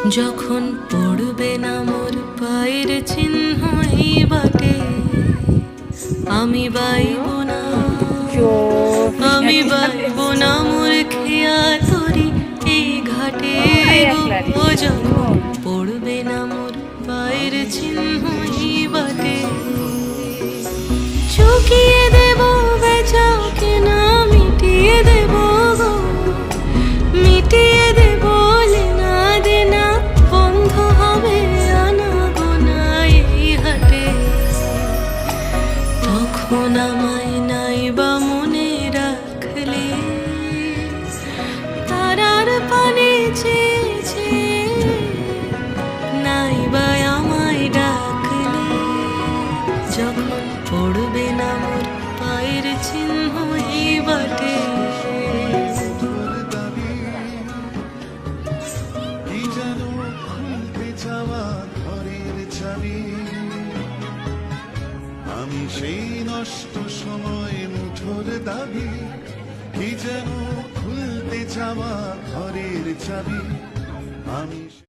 যখন পড়বে না মোর পায়ের চিহ্ন এই বাটে, আমি বাইব না, আমি বাইব না মোর খেয়া তরি এই ঘাটে গো। যখন পড়বে না মোর পায়ের চিহ্ন এই বাটে, চুকিয়ে দেব বেচা কেনা, মিটিয়ে দেব গো, মিটিয়ে দেব লেনা দেনা, বন্ধ হবে আনা গোনা এই হাটে। তখন আমায় নাই বা মনে রাখলে, তারার পানে চেয়েছে নাই বা আমায় ডাকলে, যখন পড়বে না মোর পায়ের চিহ্ন এই বাটে। আমি সেই নষ্ট সময় মুঠোর দাবি, কি যেন খুলতে চাওয়া ঘরের চাবি। আমি